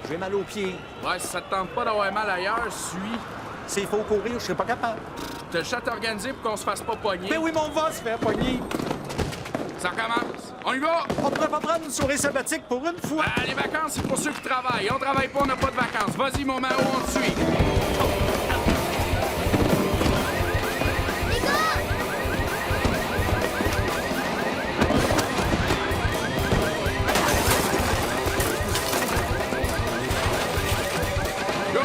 J'ai mal aux pieds. Ouais, si ça te tente pas d'avoir mal ailleurs, suis. S'il faut courir, je serai pas capable. T'as le chat organisé pour qu'on se fasse pas pogner. Ben oui, mon va se faire pogner. Ça commence. On y va! On pourrait pas prendre une soirée sabbatique pour une fois. Les vacances, c'est pour ceux qui travaillent. On travaille pas, on n'a pas de vacances. Vas-y, mon Mao, on te suit. Les gars! Go!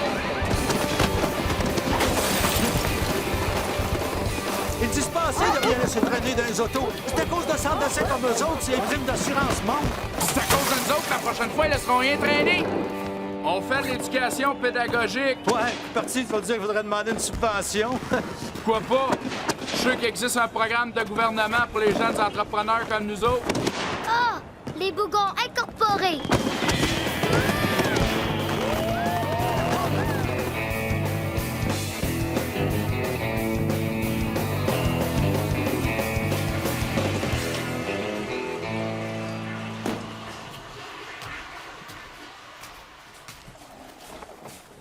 Ils disent pas assez de bien laisser traîner dans les autos. C'est à cause de s'endasser comme eux autres si les primes d'assurance montent. C'est à cause de nous autres, la prochaine fois, ils laisseront rien traîner. On fait de l'éducation pédagogique. Ouais, parti, tu vas dire qu'il faudrait demander une subvention. Pourquoi pas? Je suis sûr qu'il existe un programme de gouvernement pour les jeunes entrepreneurs comme nous autres. Ah! Les bougons incorporés!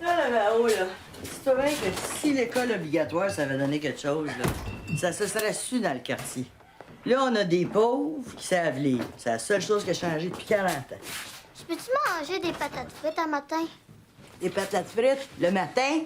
Là, là-haut, là. C'est vrai que si l'école obligatoire, ça avait donné quelque chose, là, ça se serait su dans le quartier. Là, on a des pauvres qui savent lire. C'est la seule chose qui a changé depuis 40 ans. Je peux-tu manger des patates frites un matin? Des patates frites, le matin.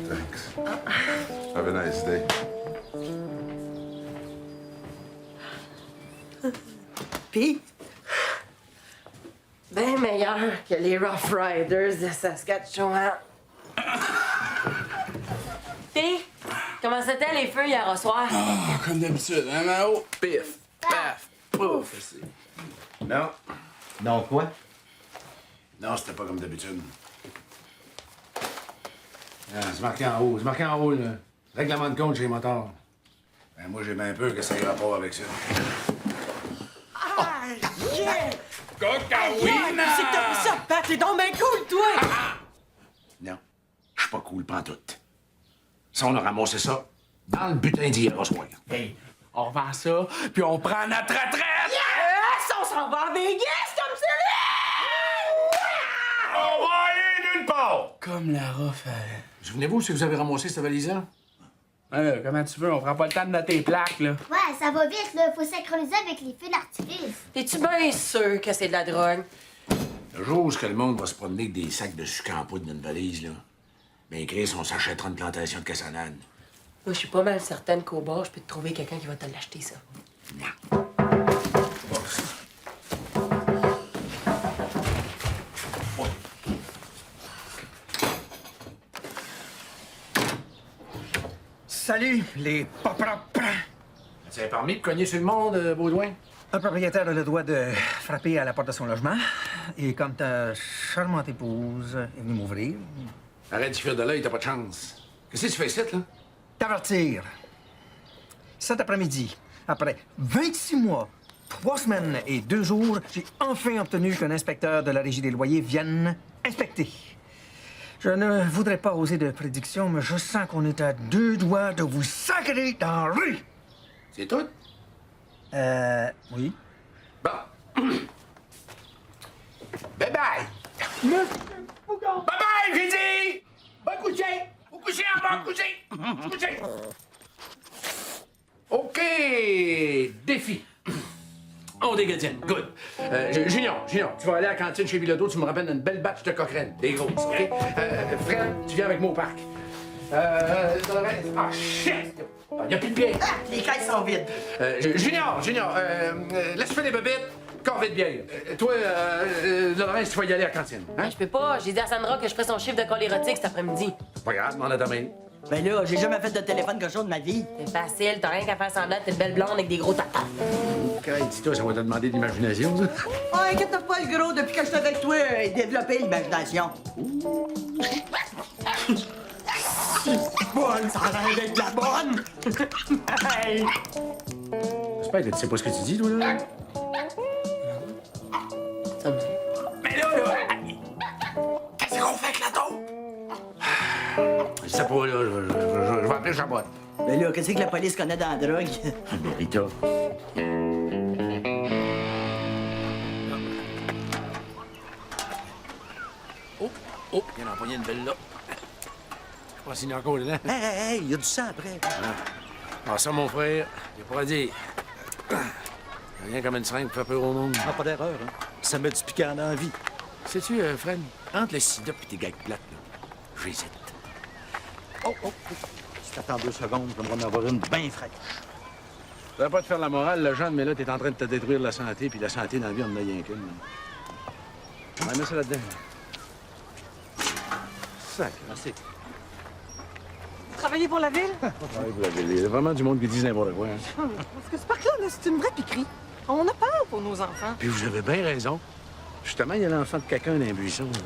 Thanks. Have a nice day. Puis, Bien meilleur que les Rough Riders de Saskatchewan. T'es, comment c'était les feux hier au soir? Ah, comme d'habitude, hein, Mao? Pif, paf, pouf. Non. Donc quoi? Non, c'était pas comme d'habitude. Ah, c'est marqué en haut. C'est marqué en haut, là. Règlement de compte chez les motards. Ben, moi, j'ai bien peur que ça ait rapport avec ça. Cocaïna! C'est que t'as pris ça, Pat, t'es donc bien cool, toi! Non, je suis pas cool pantoute. Ça, on a ramassé ça dans le butin d'hier au soir. Hey, on revend ça, puis on prend notre retraite! Yes! On s'en va en Vegas comme ça, On va aller nulle part! Comme la rough. Souvenez-vous si vous avez ramassé cette valise-là? Comment tu veux? On prend pas le temps de noter les plaques, là. Ouais, ça va vite, là. Faut synchroniser avec les feux d'artifice. T'es-tu bien sûr que c'est de la drogue? Le jour où le monde va se promener avec des sacs de sucre en poudre dans une valise, là, ben Chris, on s'achètera une plantation de cassonade. Moi, je suis pas mal certaine qu'au bar, je peux te trouver quelqu'un qui va te l'acheter, ça. Non. Salut, les pas propres. Tu as permis de cogner sur le monde, Baudouin? Un propriétaire a le droit de frapper à la porte de son logement. Et comme ta charmante épouse est venue m'ouvrir, Arrête de faire de l'œil, t'as pas de chance. Qu'est-ce que tu fais ici, là? t'avertir. Cet après-midi, après 26 mois, 3 semaines et 2 jours, j'ai enfin obtenu qu'un inspecteur de la Régie des loyers vienne inspecter. Je ne voudrais pas oser de prédiction, mais je sens qu'on est à 2 doigts de vous sacrer dans la rue. C'est tout? Oui. Bon. Bye-bye! Bye-bye, j'ai dit! Va coucher! Au coucher, en bas, coucher! Coucher! OK! Défi. On dégadine. Good. Junior, tu vas aller à la cantine chez Bilodeau, tu me rappelles une belle batch de coquerelles. Des grosses, OK? Fred, tu viens avec moi au parc. Ah, shit! Il n'y a plus de bière. ah, les caisses sont vides. Junior, laisse faire les bobettes, corvée de bière. Toi, Laurence, tu vas y aller à la cantine. Hein? Je peux pas. J'ai dit à Sandra que je ferais son chiffre de col érotique cet après-midi. C'est pas grave, demande à demain. Ben là, j'ai jamais fait de téléphone cochon de ma vie. C'est facile, t'as rien qu'à faire semblant d'être une belle blonde avec des gros tatas. OK, dis-toi, ça va te demander de l'imagination, ça. Oh, inquiète pas, le gros, depuis que je suis avec toi, développer l'imagination. Bonne, ça a l'air d'être de la bonne! Hey. J'espère que tu sais pas ce que tu dis, toi, là. Ça me... Mais sais pas, là. Je vais appeler Chabot. Ben là, qu'est-ce que la police connaît dans la drogue? Rita. Oh, il y en a empoigné une belle là. Je sais pas s'il y en a encore dedans. Hey, il y a du sang après. Ah, ça, mon frère, il pas à dire. Rien comme une seringue pour faire peur au monde. Ah, pas d'erreur, hein. Ça met du piquant dans la vie. Sais-tu, Fred, entre le sida et tes gags plates, là, j'hésite. Oh. Si t'attends 2 secondes, on va en avoir une bien fraîche. Ça va pas te faire la morale, le jeune, mais là, t'es en train de te détruire la santé, puis la santé dans la vie, on en a rien qu'une. On va mettre ça là-dedans. Sac. Merci. Vous travaillez pour la ville? Il y a vraiment du monde qui dit n'importe quoi. Hein. Parce que ce parc-là, là, c'est une vraie piquerie. On a peur pour nos enfants. Puis vous avez bien raison. Justement, il y a l'enfant de quelqu'un dans un buisson. Là.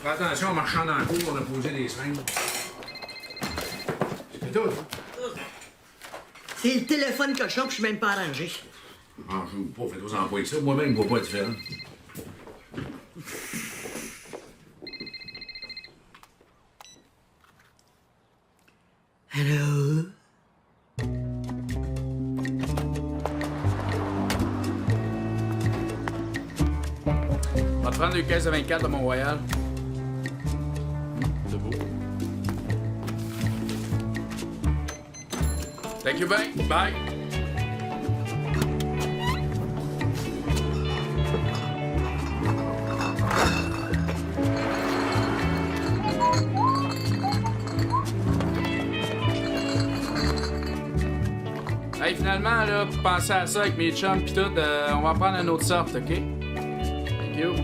Fais attention en marchant dans le cours, on a posé des seringues. C'est tout. C'est le téléphone cochon, puis je suis même pas arrangé. Ah, je ne veux pas, faites-vous en pas avec ça. Moi-même, je ne vois pas différent. Hello? On va te prendre une caisse de 24 à Mont-Royal. C'est beau. Thank you, bye. Bye. Hey, finalement, là, pour penser à ça avec mes chums pis tout, on va en prendre une autre sorte, OK? Thank you.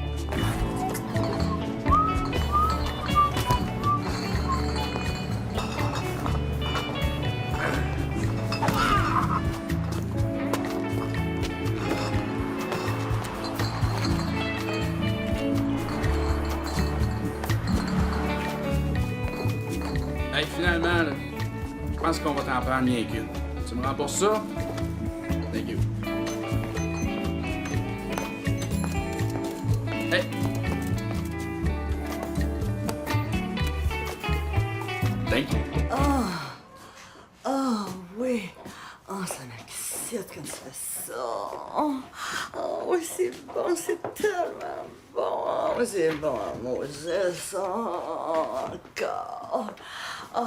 Hey, finalement, là, je pense qu'on va t'en prendre bien qu'une. Tu me rembourses ça? Thank you. Hey! Thank you. Oh, oui. Oh, ça m'excite quand tu fais ça. Oh, oui, c'est bon, c'est tellement bon. Oh, oui, c'est bon, Moses. Ça, encore. Oh,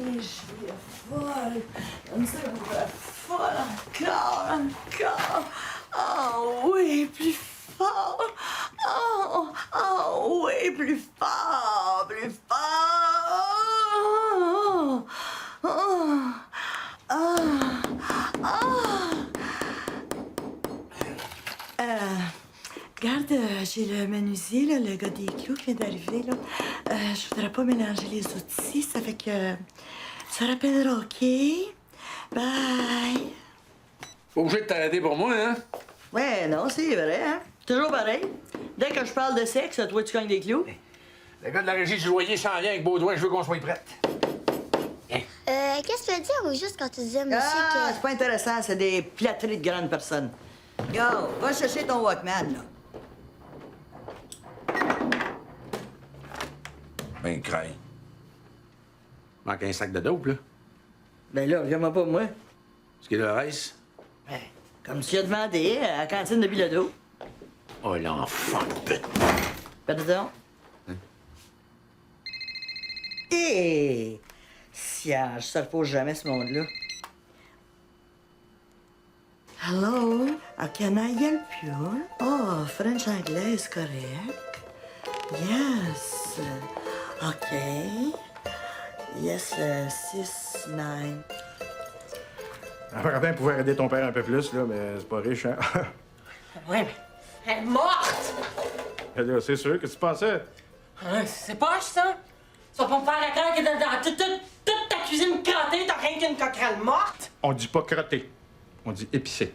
oui, je suis folle. Comme ça, je suis folle. Encore. Oh, oui, plus fort. Oh, oui, plus fort. Regarde, j'ai le menuisier, là, le gars des clous qui vient d'arriver, là. Je voudrais pas mélanger les outils, ça fait que... Ça rappellera, OK? Bye! Pas obligé de t'arrêter pour moi, hein? Ouais, non, c'est vrai, hein? Toujours pareil. Dès que je parle de sexe, toi, tu cognes des clous. Le gars de la régie du loyer s'en vient avec Baudouin, je veux qu'on soit prête. Qu'est-ce que tu veux dire au juste quand tu disais, monsieur, Ah, que... c'est pas intéressant, c'est des plâtreries de grandes personnes. Go, va chercher ton Walkman, là. Ben, crains. Manque un sac de dope, là. Ben là, regarde-moi pas, moi. Ce qui est le reste. Ben, comme tu as demandé, à la cantine de Bilodeau. Oh, l'enfant de pute. Pardon? Hé! Siage, ça repose jamais, ce monde-là. Hello? Can I help you? Oh, French anglaise, correct. Yes. OK. Yes, 6-9. Valentin pouvait aider ton père un peu plus, là, mais c'est pas riche, hein? Oui, mais elle est morte! Là, c'est sûr, qu'est-ce que tu pensais? Hein, c'est poche, ça? Tu vas pas me faire la croire que dans toute ta cuisine crottée, t'as rien qu'une coquerelle morte? On dit pas crotter, on dit épicé.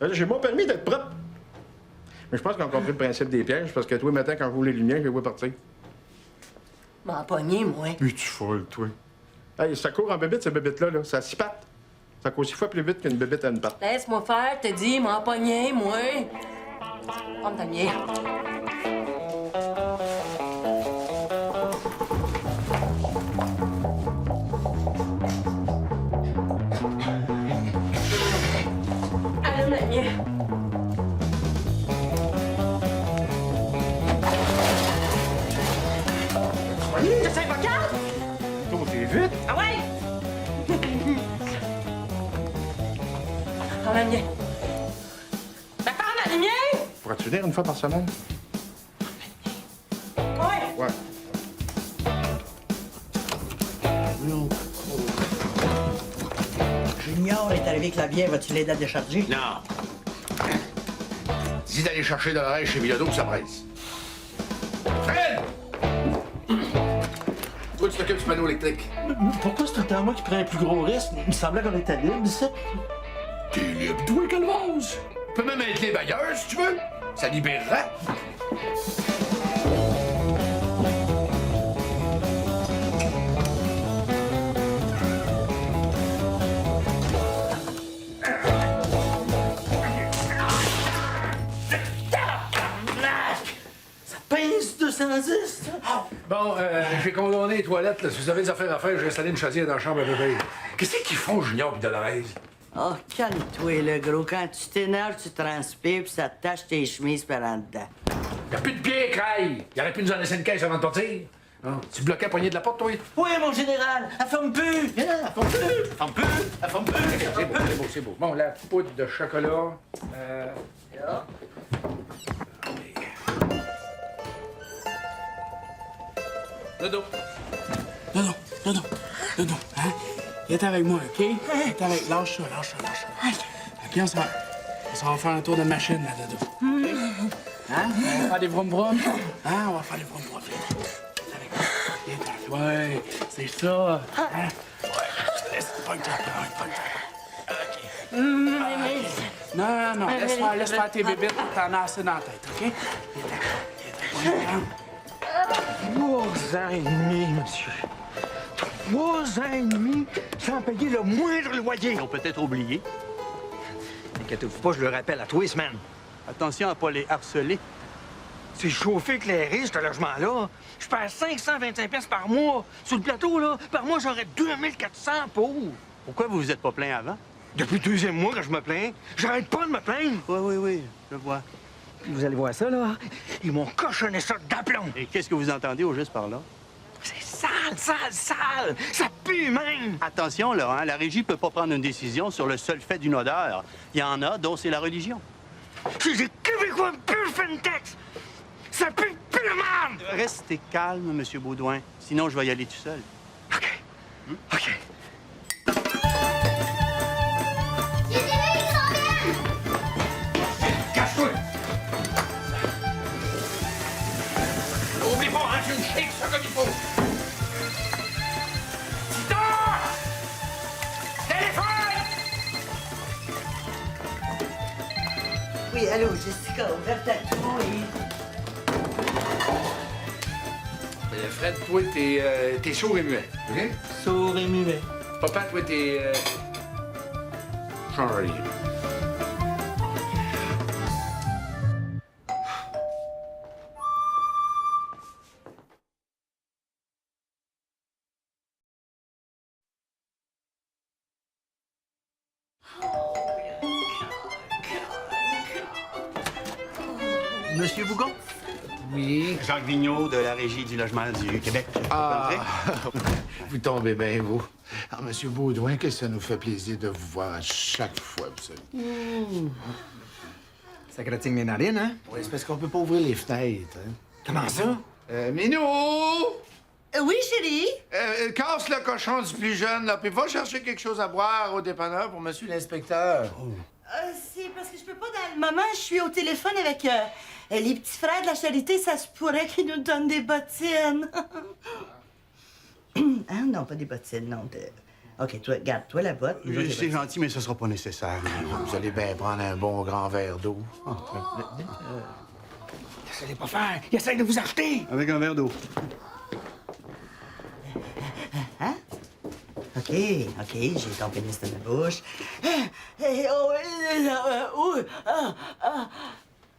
Là, j'ai mon permis d'être propre. Mais je pense qu'on a compris le principe des pièges, parce que toi, matin, quand je roule les lumières, je les vois partir. M'en pogné, moi. Puis tu folle, toi. Hey, ça court en bébête, cette bébête-là, là. Ça a 6 pattes. Ça court 6 fois plus vite qu'une bébête à une patte. Laisse-moi faire, te dis, m'en pogné, moi. Prends ta bière. Allume la bière. T'as 5 vocales? Oh, t'es vite. Ah ouais? Prends la mienne. Ben, prends la lumière! Pourrais-tu venir une fois par semaine? Ouais. Ouais. Junior est arrivé avec la bière, vas-tu l'aider à décharger? Non. Dis d'aller chercher de l'oreille chez Bilodeau, ça presse. Fred! Toi, tu t'occupes du panneau électrique. Pourquoi c'est à moi qui prends un plus gros risque? Il me semblait qu'on était libre, ça. T'es libre, toi, Calvose. Tu peux même être libre ailleurs, si tu veux. Ça libérerait. Pince 210, ça. Bon, j'ai condamné les toilettes. Là. Si vous avez des affaires à faire, j'ai installé une chaudière dans la chambre à bébé. Qu'est-ce qu'ils font, Junior pis Dolores? Oh, calme-toi, le gros. Quand tu t'énerves, tu transpires, puis ça te tache tes chemises par en dedans. Y'a plus de pieds, Craig! Il aurait pu nous en laisser une caisse avant de partir. Hein? Tu bloquais la poignée de la porte, toi? Oui, mon général, elle forme plus. Elle forme plus. Elle forme plus. Elle forme plus. C'est beau, c'est beau, c'est beau. Bon, la poudre de chocolat. Dodo. Dodo, Dodo, Dodo, hein? Viens avec moi, OK? Viens avec... Lâche ça. OK, on s'en va faire un tour de machine, là, Dodo. OK? Hein? On va faire des vroom-vroom. Hein? On va faire des vroom-vroom. Viens avec moi. Viens, ouais, c'est ça. Hein? Ouais, laisse, pogne-toi, OK. Non, laisse faire tes bébites, t'en as assez dans la tête, OK? Viens, 3 ans et demi, monsieur. 3 ans et demi sans payer le moindre loyer. Ils ont peut-être oublié. Inquiétez-vous pas, je le rappelle à tous les semaines. Attention à pas les harceler. C'est chauffé, éclairé, ce logement-là. Je perds 525 pièces par mois. Sur le plateau, là, par mois, j'aurais 2400 pauvres. Pourquoi vous vous êtes pas plaint avant? Depuis le 2e mois que je me plains, j'arrête pas de me plaindre. Oui, je vois. Puis vous allez voir ça, là. Ils m'ont cochonné ça d'aplomb. Et qu'est-ce que vous entendez au juste par là? C'est sale! Ça pue, même! Attention, là, hein, la régie peut pas prendre une décision sur le seul fait d'une odeur. Il y en a dont c'est la religion. C'est des Québécois pur Fentex! Ça pue plus le mal! Restez calme, Monsieur Baudouin. Sinon, je vais y aller tout seul. OK. OK. J'ai des mecs qui s'en viennent! Cache-toi! Oublie pas, hein, tu me shakes ça comme il faut. Tito! Téléphone! Oui, allô, Jessica, ouvre ta tour Fred, toi, t'es sourd et muet, OK? Sourd et muet. Papa, toi, t'es... Change rien. Monsieur Bougon? Oui? Jacques Vigneault de la Régie du logement du Québec. Ah, vous tombez bien, vous. Alors, Monsieur Baudouin, que ça nous fait plaisir de vous voir à chaque fois, vous savez. Ça gratigne mes narines, hein? Oui, c'est parce qu'on peut pas ouvrir les fenêtres, hein. Comment ça? Minou! Oui, chérie? Casse le cochon du plus jeune, là, puis va chercher quelque chose à boire au dépanneur pour Monsieur l'inspecteur. C'est parce que je peux pas dans le moment, je suis au téléphone avec les petits frères de la charité, ça se pourrait qu'ils nous donnent des bottines. Hein? Non, pas des bottines, non. OK, toi, garde-toi la botte. C'est gentil, mais ce sera pas nécessaire. Vous allez bien prendre un bon grand verre d'eau. Laissez-les pas faire. Ils essayent de vous acheter. Avec un verre d'eau. OK, j'ai ton pénis de ma bouche.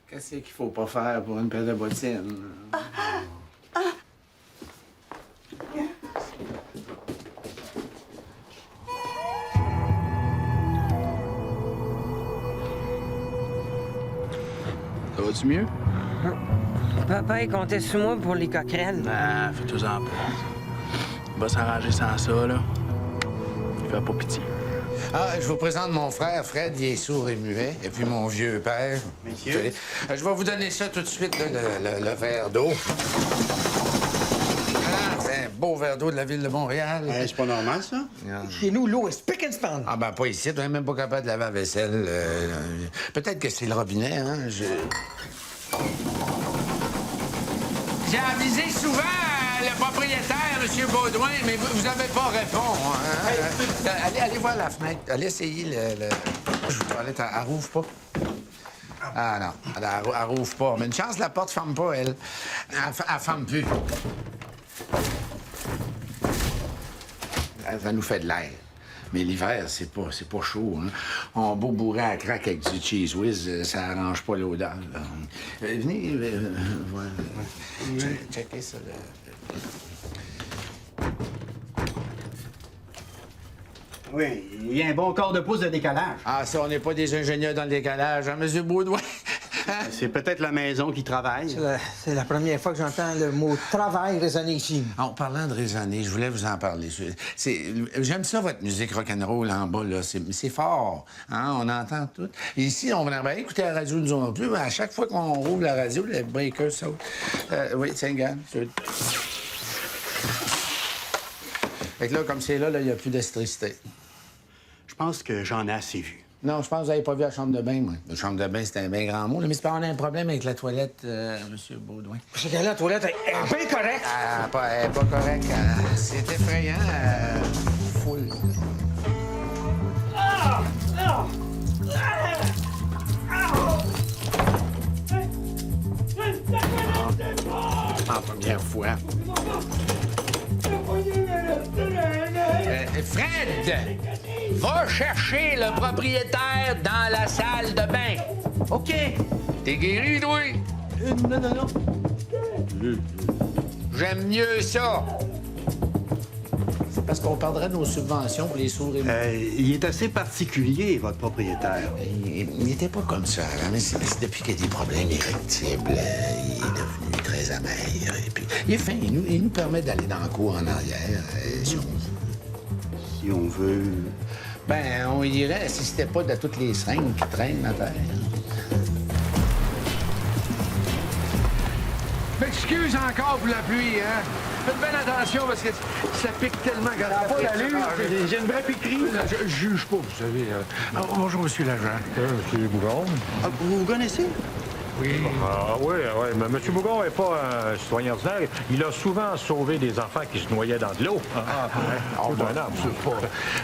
Qu'est-ce qu'il faut pas faire pour une paire de bottines? Ça va-tu mieux? Papa, il comptait sur moi pour les coquerelles. Ah, fais-toi-en pas. Il va s'arranger sans ça, là. Il fait pas pitié. Ah, je vous présente mon frère, Fred, il est sourd et muet, et puis mon vieux père. Monsieur? Je vais vous donner ça tout de suite, là, le verre d'eau. Ah, c'est un beau verre d'eau de la ville de Montréal. C'est pas normal, ça? Chez nous, l'eau est spick and span. Ah, ben, pas ici, on est même pas capable de laver la vaisselle. Peut-être que c'est le robinet, hein? J'ai avisé souvent le propriétaire, M. Baudouin, mais vous avez pas répondu. Hein? Allez voir la fenêtre. Allez essayer le... Je vous toilette, elle rouvre pas. Ah non, elle rouvre pas. Mais une chance, la porte ferme pas, elle. Elle ferme plus. Ça nous fait de l'air. Mais l'hiver, c'est pas chaud. Hein? On a beau bourrer à craque avec du cheese whiz, ça arrange pas l'odeur. Venez voir. Checkez ça. Oui, il y a un bon quart de pouce de décalage. Ah, ça, on n'est pas des ingénieurs dans le décalage, hein, M. Baudouin? C'est peut-être la maison qui travaille. C'est la première fois que j'entends le mot travail résonner ici. En parlant de raisonner, je voulais vous en parler. J'aime ça, votre musique rock'n'roll en bas, là. C'est fort. Hein? On entend tout. Ici, on va écouter la radio, nous non plus, mais à chaque fois qu'on rouvre la radio, le breaker saute. Oui, tiens, regarde. Fait que là, comme c'est là, il n'y a plus d'électricité. Je pense que j'en ai assez vu. Non, je pense que vous n'avez pas vu la chambre de bain, moi. La chambre de bain, c'était un bien grand mot. Là, mais c'est pas, on a un problème avec la toilette, M. Baudouin. C'est que la toilette est bien correcte. Elle est pas correcte. C'est effrayant. Full. En première fois. Fred! Va chercher le propriétaire dans la salle de bain. OK. T'es guéri, toi? Non. J'aime mieux ça. C'est parce qu'on perdrait nos subventions pour les sourds et muets. Il est assez particulier, votre propriétaire. Il n'était pas comme ça, hein, mais c'est depuis qu'il y a des problèmes irréductibles, il est devenu très amer. Et puis, il est fin, il nous permet d'aller dans le cours en arrière, si on veut. Si on veut... Ben, on irait si c'était pas de toutes les seringues qui traînent à terre. M'excuse encore pour la pluie, hein? Faites bien attention parce que ça pique tellement quand ça pas d'allure, j'ai une vraie piquerie. Je juge pas, vous savez. Bonjour, monsieur l'agent. Monsieur Bougon? Ah, vous vous connaissez? Oui. Ah oui, mais M. Bougon n'est pas un citoyen ordinaire. Il a souvent sauvé des enfants qui se noyaient dans de l'eau. C'est un homme.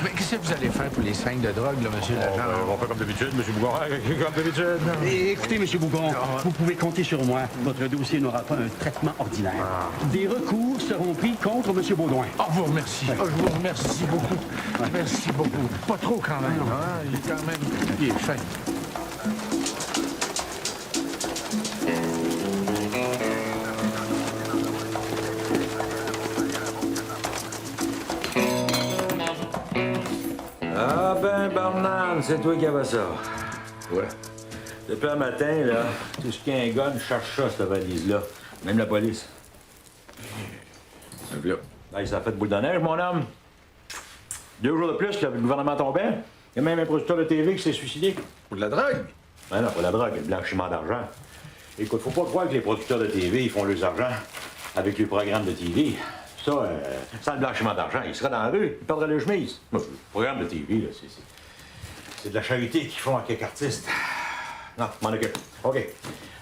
Mais qu'est-ce que vous allez faire pour les seringues de drogue, là, monsieur l'agent? On va faire comme d'habitude, M. Bougon. Comme d'habitude. Écoutez, M. Bougon, vous pouvez compter sur moi. Votre dossier n'aura pas un traitement ordinaire. Des recours seront pris contre M. Baudouin. Oh, je vous remercie. Oh, je vous remercie beaucoup. Merci beaucoup. Pas trop, quand même. Hein? Il est quand même... Il est fin. Ah ben, Barnum, c'est toi qui avais ça. Ouais. Depuis un matin, là, tout ce qui est un gun cherche ça, cette valise-là. Même la police. Là. Hey, ça a fait boule de neige, mon homme. 2 jours de plus, le gouvernement tombait. Il y a même un producteur de TV qui s'est suicidé. Pour de la drogue? Ben non, pas la drogue, le blanchiment d'argent. Écoute, faut pas croire que les producteurs de TV, ils font leurs argent avec les programmes de TV. Ça, sans le blanchiment d'argent, ils seraient dans la rue, ils perdraient le chemise. Le programme de TV, là, c'est de la charité qu'ils font à quelques artistes. Non, m'en occupe. OK.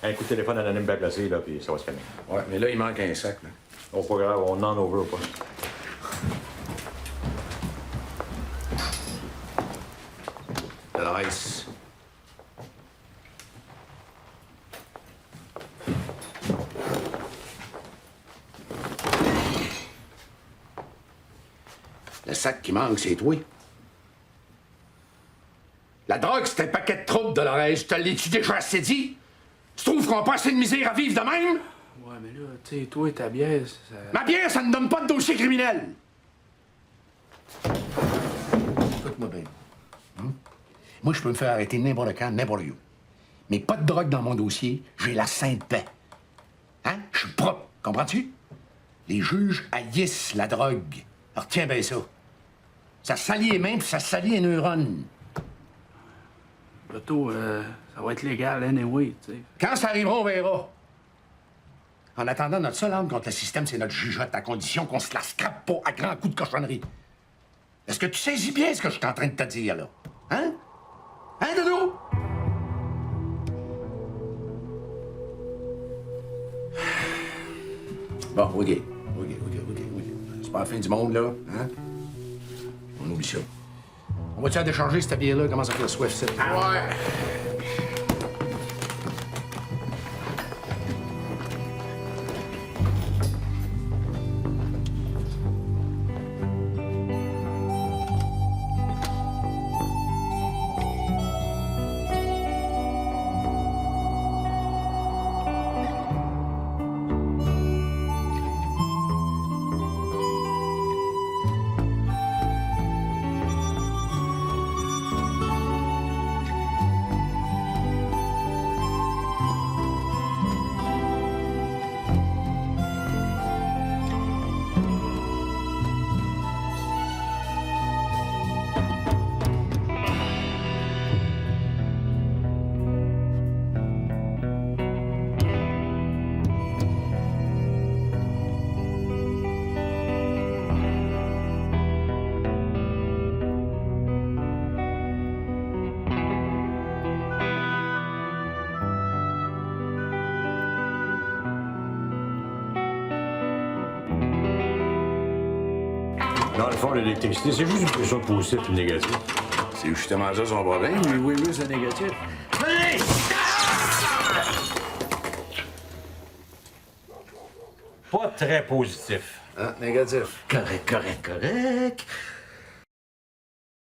Un coup de téléphone anonyme bien placé, là, puis ça va se calmer. Ouais, mais là, il manque un sac, là. Oh, pas grave, on en over ou pas. Nice. Le sac qui manque, c'est toi. La drogue, c'est un paquet de troubles, Dolores. Je te l'ai-tu déjà assez dit? Tu trouves qu'on n'a pas assez de misère à vivre de même? Ouais, mais là, tu sais, toi et ta bière, ça... Ma bière, ça ne donne pas de dossier criminel. Écoute-moi bien. Moi, je peux me faire arrêter n'importe quand, n'importe où. Mais pas de drogue dans mon dossier, j'ai la sainte paix. Hein? Je suis propre, comprends-tu? Les juges haïssent la drogue. Alors tiens bien ça. Ça salit les mains puis ça salit les neurones. Bientôt, ça va être légal anyway, tu sais. Quand ça arrivera, on verra. En attendant, notre seule arme contre le système, c'est notre jugeote, à condition qu'on se la scrape pas à grands coups de cochonnerie. Est-ce que tu saisis bien ce que je suis en train de te dire, là? Hein? Hein, Dodo? Bon, OK. C'est pas la fin du monde, là, hein? On oublie ça. On va-tu aller décharger cette bière-là? Comment ça fait soif, ça? Ouais. Dans le fond, l'électricité, c'est juste une pression positive et négative. C'est justement ça son problème. Oui, c'est négatif. Pas très positif. Ah, négatif. Correct.